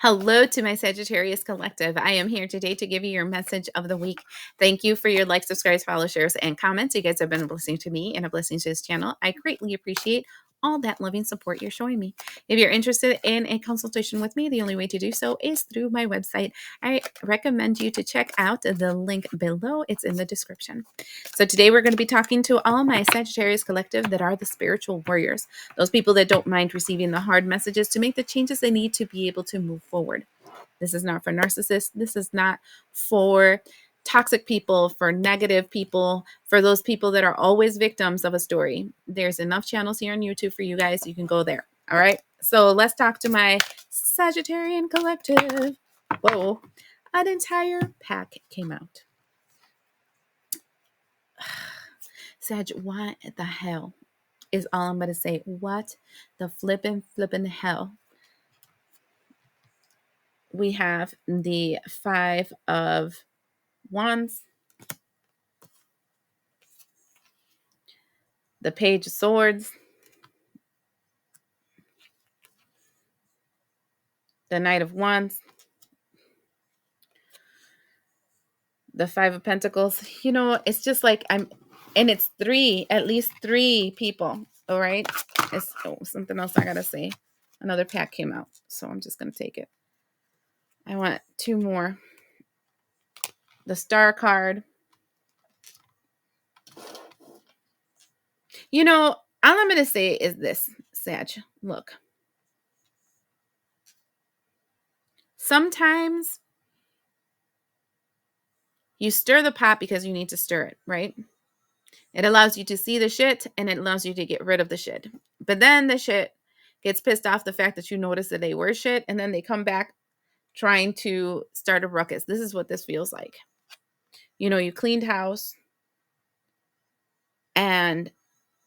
Hello to my Sagittarius collective. I am here today to give you your message of the week. Thank you for your likes, subscribes, follow, shares, and comments. You guys have been a blessing to me and a blessing to this channel. I greatly appreciate all that loving support you're showing me. If you're interested in a consultation with me, the only way to do so is through my website. I recommend you to check out the link below. It's in the description. So today we're going to be talking to all my Sagittarius collective that are the spiritual warriors, those people that don't mind receiving the hard messages to make the changes they need to be able to move forward. This is not for narcissists. This is not for toxic people, for negative people, for those people that are always victims of a story. There's enough channels here on YouTube for you guys. You can go there. All right. So let's talk to my Sagittarian collective. Whoa. An entire pack came out. Sag, what the hell is all I'm going to say. What the flippin' hell? We have the Five of Wands, the Page of Swords, the Knight of Wands, the Five of Pentacles. You know, it's just like and it's at least three people. All right. It's something else I got to say. Another pack came out, so I'm just going to take it. I want two more. The Star card. You know, all I'm going to say is this, Sag. Look. Sometimes you stir the pot because you need to stir it, right? It allows you to see the shit and it allows you to get rid of the shit. But then the shit gets pissed off the fact that you notice that they were shit and then they come back trying to start a ruckus. This is what this feels like. You know, you cleaned house and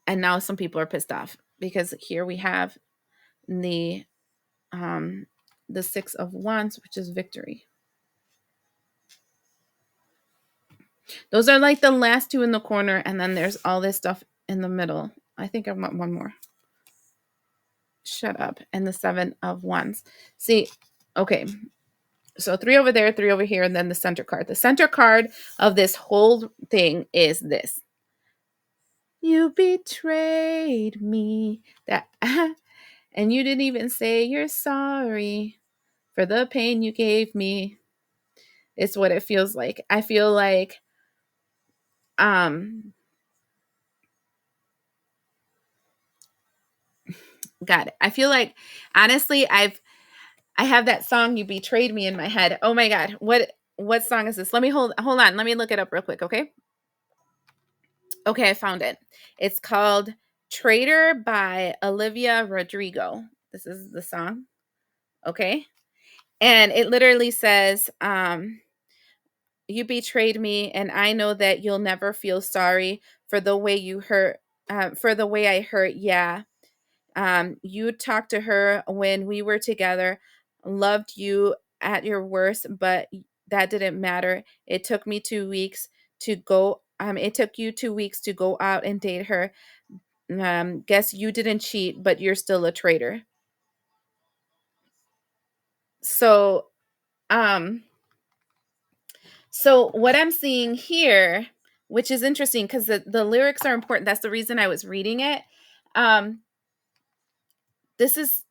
now some people are pissed off because here we have the Six of Wands, which is victory. Those are like the last two in the corner, and then there's all this stuff in the middle. I think I want one more. Shut up. And the Seven of Wands. See, okay. So three over there, three over here, and then the center card. The center card of this whole thing is this. You betrayed me. And you didn't even say you're sorry for the pain you gave me. It's what it feels like. I feel like got it. I feel like honestly I have that song You Betrayed Me in my head. Oh my god. What song is this? Let me hold on. Let me look it up real quick, okay? Okay, I found it. It's called Traitor by Olivia Rodrigo. This is the song. Okay? And it literally says you betrayed me, and I know that you'll never feel sorry for the way you hurt, for the way I hurt. Yeah. You talked to her when we were together, loved you at your worst, but that didn't matter. It took me 2 weeks to go. It took you 2 weeks to go out and date her. Guess you didn't cheat, but you're still a traitor. So, so what I'm seeing here, which is interesting because the lyrics are important. That's the reason I was reading it. This is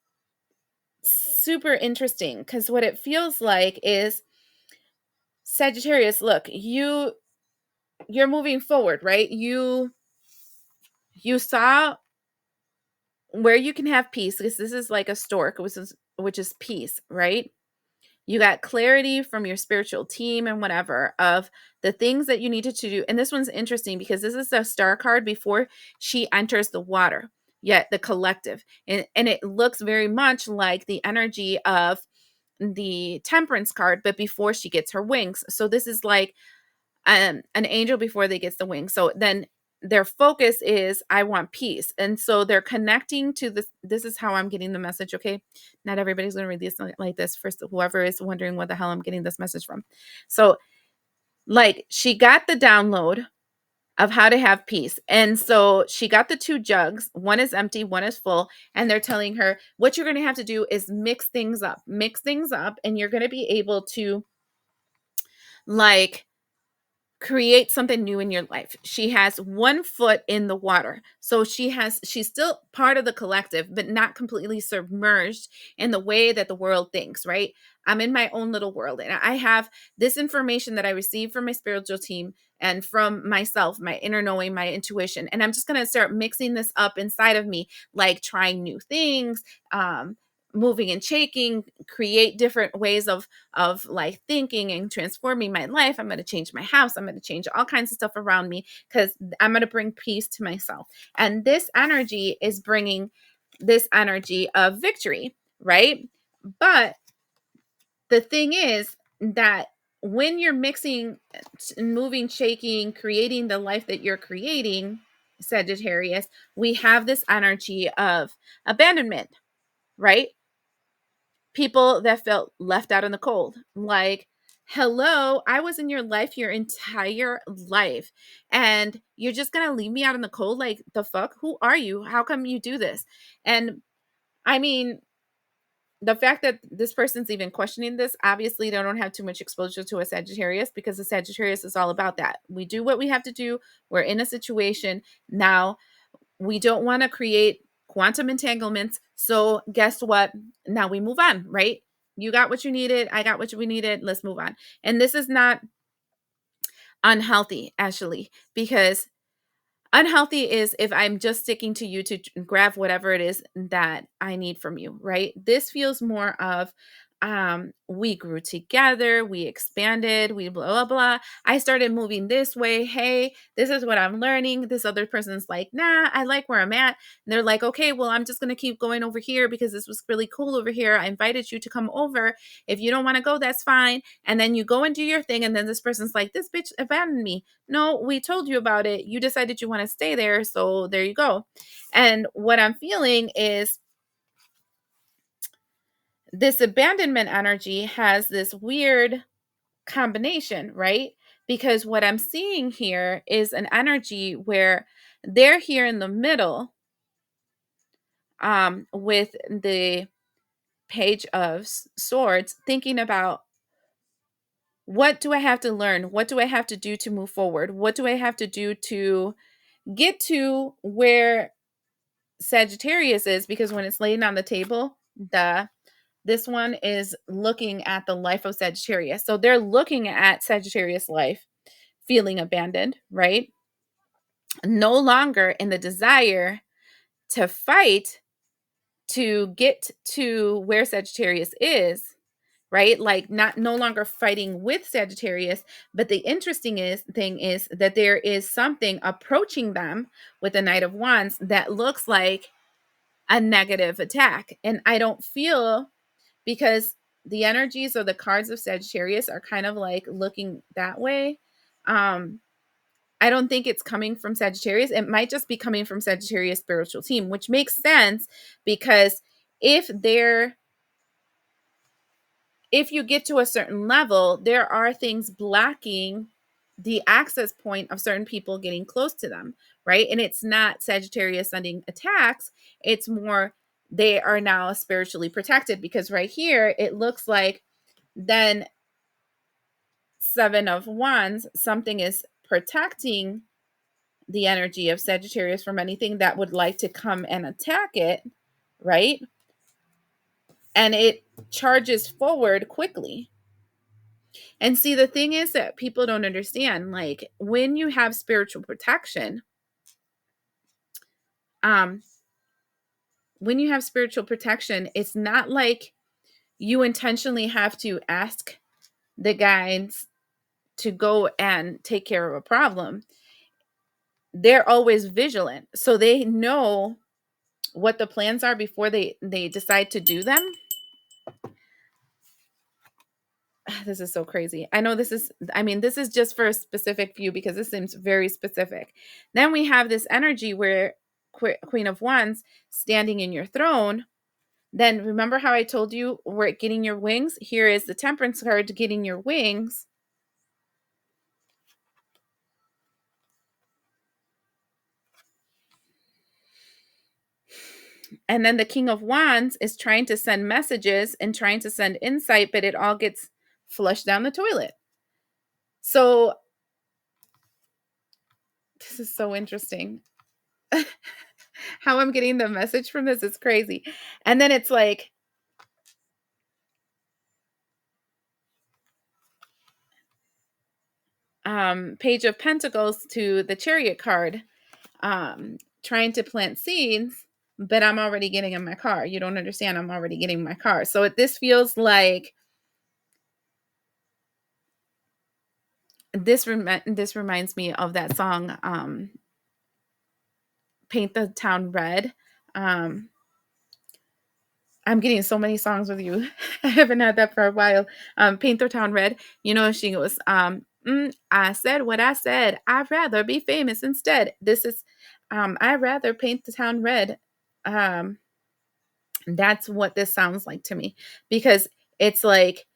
super interesting because what it feels like is Sagittarius, look, you're moving forward, right? You saw where you can have peace because this is like a stork, which is peace, right? You got clarity from your spiritual team and whatever of the things that you needed to do. And this one's interesting because this is a star card before she enters the water, yet the collective. And it looks very much like the energy of the Temperance card, but before she gets her wings. So this is like an angel before they get the wings. So then their focus is I want peace. And so they're connecting to this. This is how I'm getting the message. Okay. Not everybody's going to read this like this. First, whoever is wondering what the hell I'm getting this message from. So like she got the download of how to have peace. And so she got the two jugs. One is empty, one is full. And they're telling her what you're going to have to do is mix things up, and you're going to be able to like create something new in your life. She has one foot in the water. So she's still part of the collective, but not completely submerged in the way that the world thinks, right? I'm in my own little world, and I have this information that I received from my spiritual team and from myself, my inner knowing, my intuition. And I'm just going to start mixing this up inside of me, like trying new things, moving and shaking, create different ways of like thinking and transforming my life. I'm going to change my house. I'm going to change all kinds of stuff around me because I'm going to bring peace to myself. And this energy is bringing this energy of victory, right? But the thing is that when you're mixing, moving, shaking, creating the life that you're creating, Sagittarius, we have this energy of abandonment, right? People that felt left out in the cold. Like, hello, I was in your life your entire life, and you're just gonna leave me out in the cold? Like, the fuck? Who are you? How come you do this? And I mean, the fact that this person's even questioning this, obviously they don't have too much exposure to a Sagittarius, because the Sagittarius is all about that. We do what we have to do. We're in a situation now. We don't want to create quantum entanglements. So guess what? Now we move on, right? You got what you needed. I got what we needed. Let's move on. And this is not unhealthy, actually, because unhealthy is if I'm just sticking to you to grab whatever it is that I need from you, right? This feels more of we grew together, we expanded, we blah blah blah. I started moving this way. Hey, this is what I'm learning. This other person's like, nah, I like where I'm at. And they're like, okay, well, I'm just gonna keep going over here because this was really cool over here. I invited you to come over. If you don't want to go, that's fine. And then you go and do your thing, and then this person's like, this bitch abandoned me. No, we told you about it. You decided you want to stay there. So there you go. And what I'm feeling is this abandonment energy has this weird combination, right? Because what I'm seeing here is an energy where they're here in the middle with the page of swords, thinking about, what do I have to learn? What do I have to do to move forward? What do I have to do to get to where Sagittarius is? Because when it's laying on the table, this one is looking at the life of Sagittarius. So they're looking at Sagittarius life, feeling abandoned, right? No longer in the desire to fight to get to where Sagittarius is, right? Like, not no longer fighting with Sagittarius. But the interesting thing is that there is something approaching them with the Knight of Wands that looks like a negative attack. And I don't feel, because the energies or the cards of Sagittarius are kind of like looking that way. I don't think it's coming from Sagittarius. It might just be coming from Sagittarius spiritual team, which makes sense, because if they're if you get to a certain level, there are things blocking the access point of certain people getting close to them, right? And it's not Sagittarius sending attacks, it's more they are now spiritually protected, because right here it looks like then Seven of Wands, something is protecting the energy of Sagittarius from anything that would like to come and attack it, right? And it charges forward quickly. And see, the thing is that people don't understand, like, when you have spiritual protection, um, it's not like you intentionally have to ask the guides to go and take care of a problem. They're always vigilant. So they know what the plans are before they decide to do them. This is so crazy. I know this is, I mean, this is just for a specific view because this seems very specific. Then we have this energy where Queen of Wands standing in your throne. Then remember how I told you we're getting your wings? Here is the Temperance card, getting your wings. And then the King of Wands is trying to send messages and trying to send insight, but it all gets flushed down the toilet. So this is so interesting. How I'm getting the message from this is crazy. And then it's like, Page of Pentacles to the Chariot card, trying to plant seeds, but I'm already getting in my car. You don't understand. I'm already getting in my car. So this feels like this reminds me of that song, Paint the Town Red. I'm getting so many songs with you. I haven't had that for a while. Paint the Town Red. You know, she goes, I said what I said. I'd rather be famous instead. This is, I'd rather paint the town red. That's what this sounds like to me, because it's like,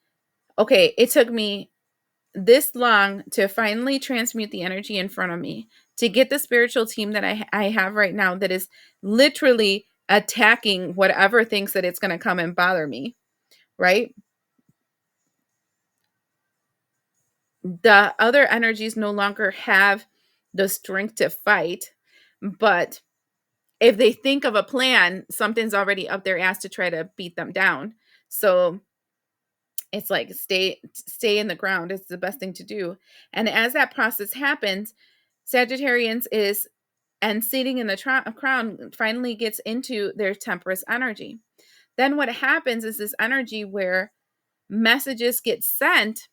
okay, it took me this long to finally transmute the energy in front of me, to get the spiritual team that I have right now that is literally attacking whatever thinks that it's going to come and bother me, right? The other energies no longer have the strength to fight, but if they think of a plan, something's already up their ass to try to beat them down. So it's like stay in the ground is the best thing to do. And as that process happens, Sagittarians is and sitting in the crown finally gets into their Temperance energy. Then what happens is this energy where messages get sent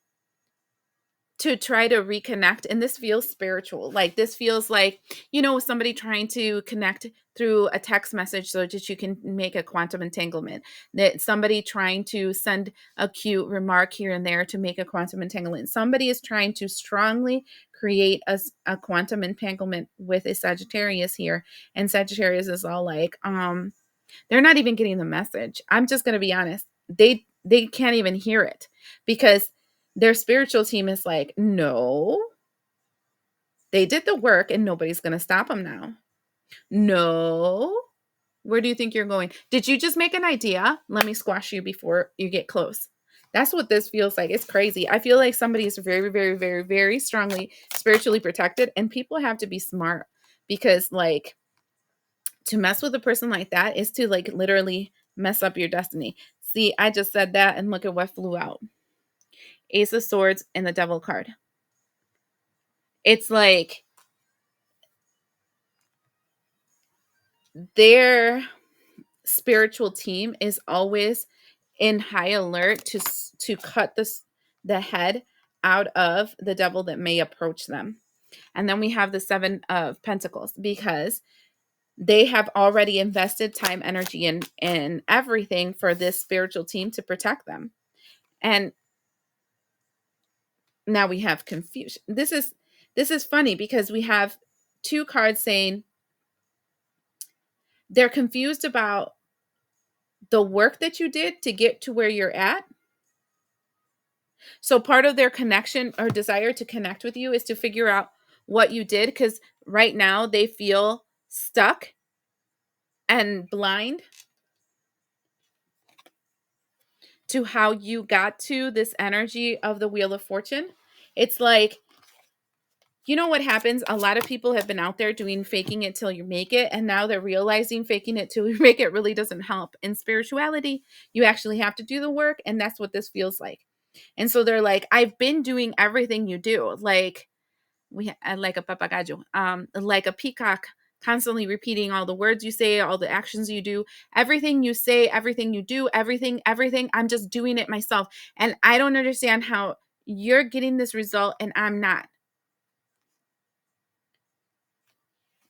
to try to reconnect, and this feels spiritual. Like this feels like, you know, somebody trying to connect through a text message so that you can make a quantum entanglement, that somebody trying to send a cute remark here and there to make a quantum entanglement. Somebody is trying to strongly create a quantum entanglement with a Sagittarius here, and Sagittarius is all like, they're not even getting the message. I'm just going to be honest. They can't even hear it, because their spiritual team is like, no, they did the work and nobody's going to stop them now. No. Where do you think you're going? Did you just make an idea? Let me squash you before you get close. That's what this feels like. It's crazy. I feel like somebody is very, very, very, very strongly spiritually protected, and people have to be smart, because like to mess with a person like that is to like literally mess up your destiny. See, I just said that and look at what flew out. Ace of Swords and the Devil card. It's like their spiritual team is always in high alert to cut the head out of the devil that may approach them. And then we have the Seven of Pentacles, because they have already invested time, energy, and everything for this spiritual team to protect them. And now we have confusion. This is funny, because we have two cards saying they're confused about the work that you did to get to where you're at. So part of their connection or desire to connect with you is to figure out what you did, because right now they feel stuck and blind to how you got to this energy of the Wheel of Fortune. It's like, you know what happens? A lot of people have been out there doing faking it till you make it, and now they're realizing faking it till you make it really doesn't help. In spirituality, you actually have to do the work, and that's what this feels like. And so they're like, I've been doing everything you do. Like like a papagayo, like a peacock, constantly repeating all the words you say, all the actions you do, everything you say, everything you do, everything. I'm just doing it myself. And I don't understand how you're getting this result and I'm not.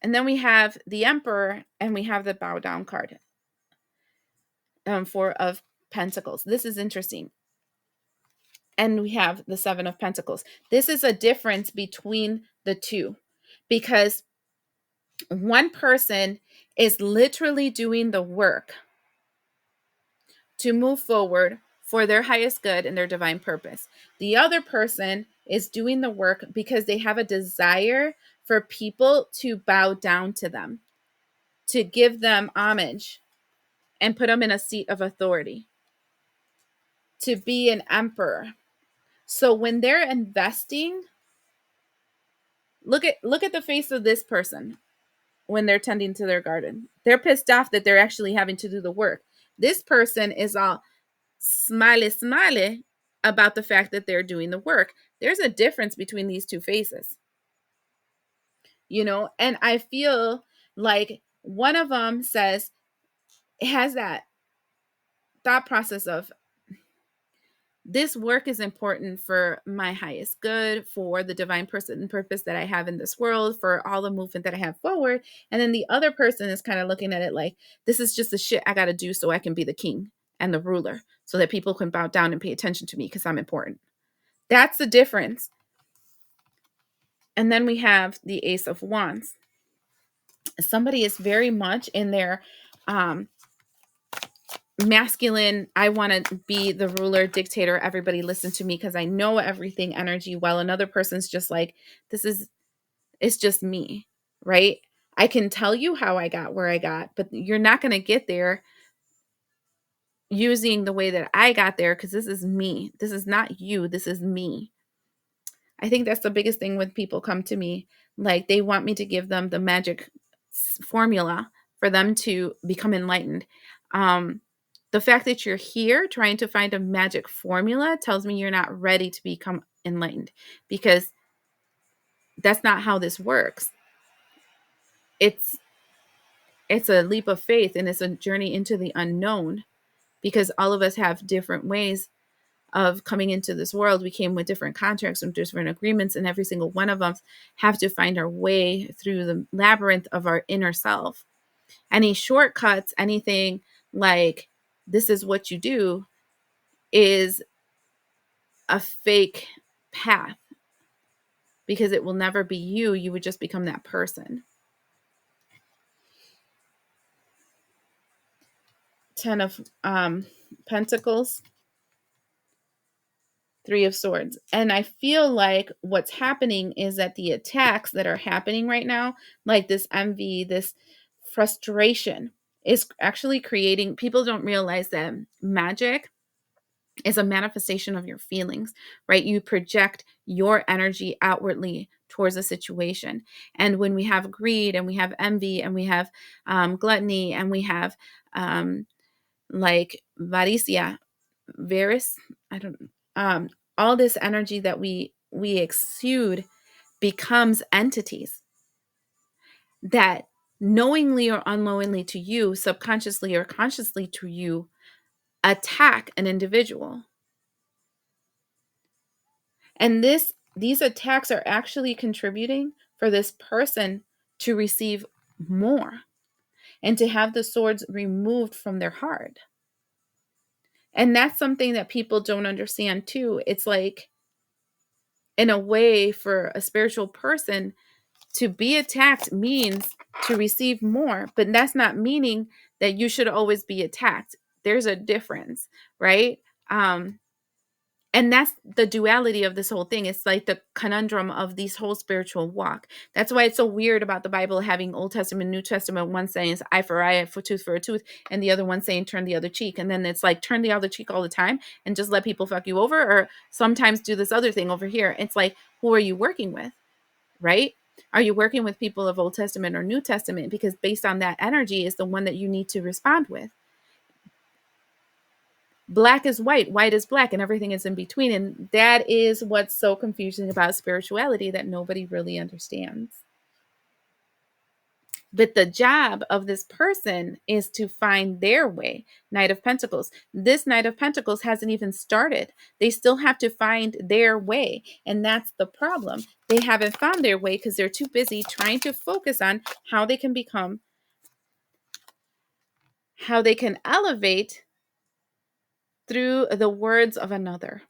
And then we have the Emperor and we have the Bow Down card, Four of Pentacles. This is interesting. And we have the Seven of Pentacles. This is a difference between the two, because one person is literally doing the work to move forward for their highest good and their divine purpose. The other person is doing the work because they have a desire for people to bow down to them, to give them homage. and put them in a seat of authority to be an emperor. So when they're investing, look at the face of this person when they're tending to their garden. They're pissed off that they're actually having to do the work. This person is all smiley about the fact that they're doing the work. There's a difference between these two faces, and I feel like one of them has that thought process of, this work is important for my highest good, for the divine person and purpose that I have in this world, for all the movement that I have forward. And then the other person is kind of looking at it like, this is just the shit I got to do so I can be the king and the ruler, so that people can bow down and pay attention to me because I'm important. That's the difference. And then we have the Ace of Wands. Somebody is very much in their masculine, I want to be the ruler, dictator, everybody listen to me because I know everything energy, while another person's just like, it's just me, right? I can tell you how I got where I got, but you're not going to get there using the way that I got there, because this is me. This is not you. This is me. I think that's the biggest thing when people come to me. Like, they want me to give them the magic formula for them to become enlightened. The fact that you're here trying to find a magic formula tells me you're not ready to become enlightened, because that's not how this works. It's a leap of faith, and it's a journey into the unknown, because all of us have different ways of coming into this world. We came with different contracts and different agreements, and every single one of us have to find our way through the labyrinth of our inner self. Any shortcuts, anything like this is what you do, is a fake path, because it will never be you. You would just become that person. 10 of Pentacles, 3 of Swords. And I feel like what's happening is that the attacks that are happening right now, like this envy, this frustration, is actually creating, people don't realize that magic is a manifestation of your feelings, right? You project your energy outwardly towards a situation. And when we have greed and we have envy and we have gluttony and we have like varicia, Varus, I don't all this energy that we exude becomes entities that knowingly or unknowingly to you, subconsciously or consciously to you, attack an individual. And these attacks are actually contributing for this person to receive more and to have the swords removed from their heart. And that's something that people don't understand too. It's like, in a way, for a spiritual person, to be attacked means to receive more, but that's not meaning that you should always be attacked. There's a difference, right? And that's the duality of this whole thing. It's like the conundrum of this whole spiritual walk. That's why it's so weird about the Bible having Old Testament, New Testament, one saying it's eye for eye, tooth for a tooth, and the other one saying turn the other cheek. And then it's like turn the other cheek all the time and just let people fuck you over, or sometimes do this other thing over here. It's like, who are you working with, right? Are you working with people of Old Testament or New Testament? Because based on that energy is the one that you need to respond with. Black is white, white is black, and everything is in between. And that is what's so confusing about spirituality, that nobody really understands. But the job of this person is to find their way. Knight of Pentacles. This Knight of Pentacles hasn't even started. They still have to find their way. And that's the problem. They haven't found their way because they're too busy trying to focus on how they can become, how they can elevate through the words of another.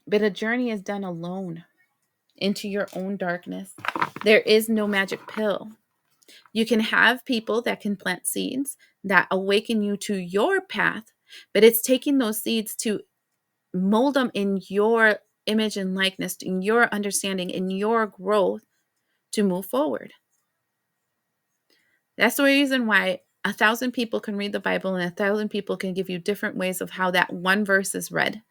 But a journey is done alone into your own darkness. There is no magic pill. You can have people that can plant seeds that awaken you to your path, but it's taking those seeds to mold them in your image and likeness, in your understanding, in your growth, to move forward. That's the reason why 1,000 people can read the Bible and 1,000 people can give you different ways of how that one verse is read,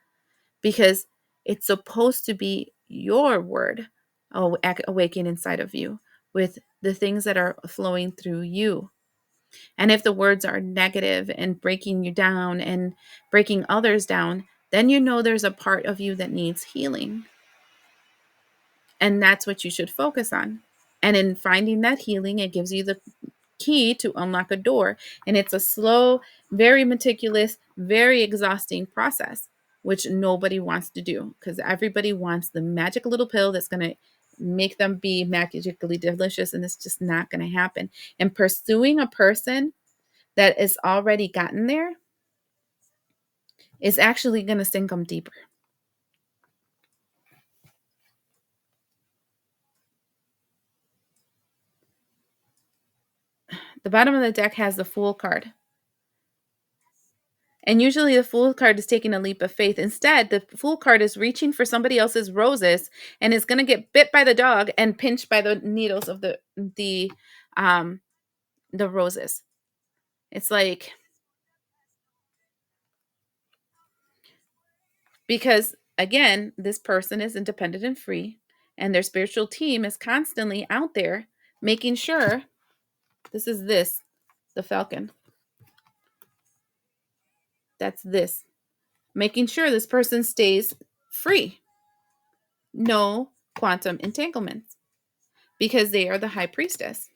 because it's supposed to be your word awaken inside of you with the things that are flowing through you. And if the words are negative and breaking you down and breaking others down, then you know there's a part of you that needs healing. And that's what you should focus on. And in finding that healing, it gives you the key to unlock a door. And it's a slow, very meticulous, very exhausting process, which nobody wants to do, because everybody wants the magic little pill that's going to make them be magically delicious. And it's just not going to happen. And pursuing a person that is already gotten there is actually going to sink them deeper. The bottom of the deck has the Fool card. And usually the Fool card is taking a leap of faith. Instead, the Fool card is reaching for somebody else's roses and is going to get bit by the dog and pinched by the needles of the roses. It's like, because again, this person is independent and free, and their spiritual team is constantly out there making sure the falcon. That's this. Making sure this person stays free. No quantum entanglements, because they are the high priestess.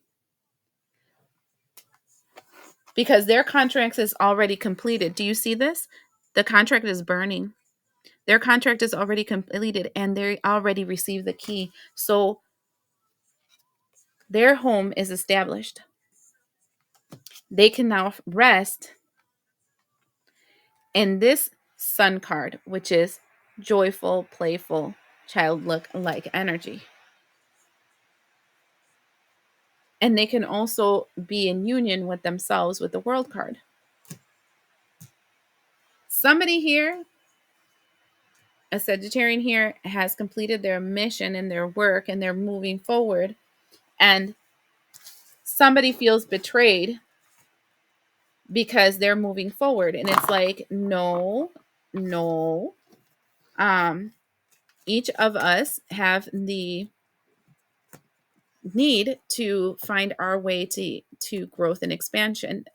Because their contract is already completed. Do you see this? The contract is burning. Their contract is already completed and they already received the key. So their home is established. They can now rest in this sun card, which is joyful, playful, childlike energy. And they can also be in union with themselves with the world card. Somebody here, a Sagittarian here, has completed their mission and their work and they're moving forward. And somebody feels betrayed because they're moving forward. And it's like, no. Each of us have the need to find our way to growth and expansion.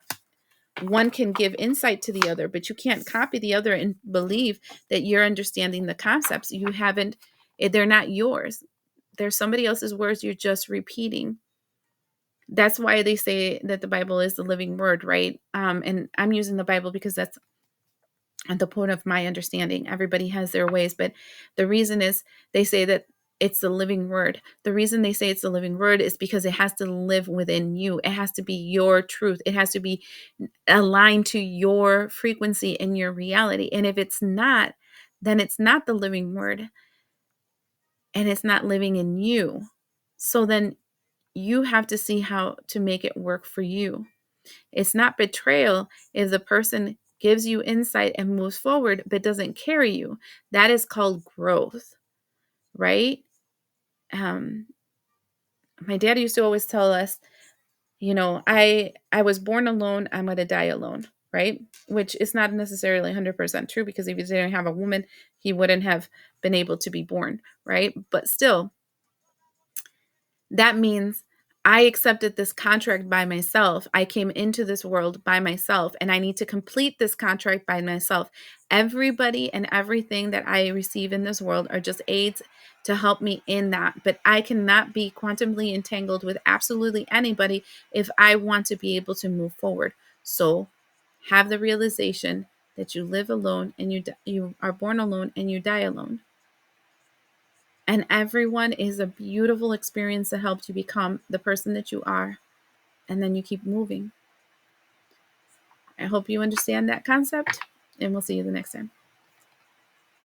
One can give insight to the other, but you can't copy the other and believe that you're understanding the concepts. You haven't, they're not yours. They're somebody else's words you're just repeating. That's why they say that the Bible is the living word, right? And I'm using the Bible because that's at the point of my understanding. Everybody has their ways, but the reason is they say that it's the living word. The reason they say it's the living word is because it has to live within you. It has to be your truth. It has to be aligned to your frequency and your reality. And if it's not, then it's not the living word and it's not living in you. So then you have to see how to make it work for you. It's not betrayal if the person gives you insight and moves forward but doesn't carry you. That is called growth, right? My dad used to always tell us, I was born alone, I'm going to die alone, right? Which is not necessarily 100% true, because if he didn't have a woman, he wouldn't have been able to be born, right? But still, that means I accepted this contract by myself. I came into this world by myself, and I need to complete this contract by myself. Everybody and everything that I receive in this world are just aids to help me in that. But I cannot be quantumly entangled with absolutely anybody if I want to be able to move forward. So have the realization that you live alone and you are born alone and you die alone. And everyone is a beautiful experience that helps you become the person that you are. And then you keep moving. I hope you understand that concept, and we'll see you the next time.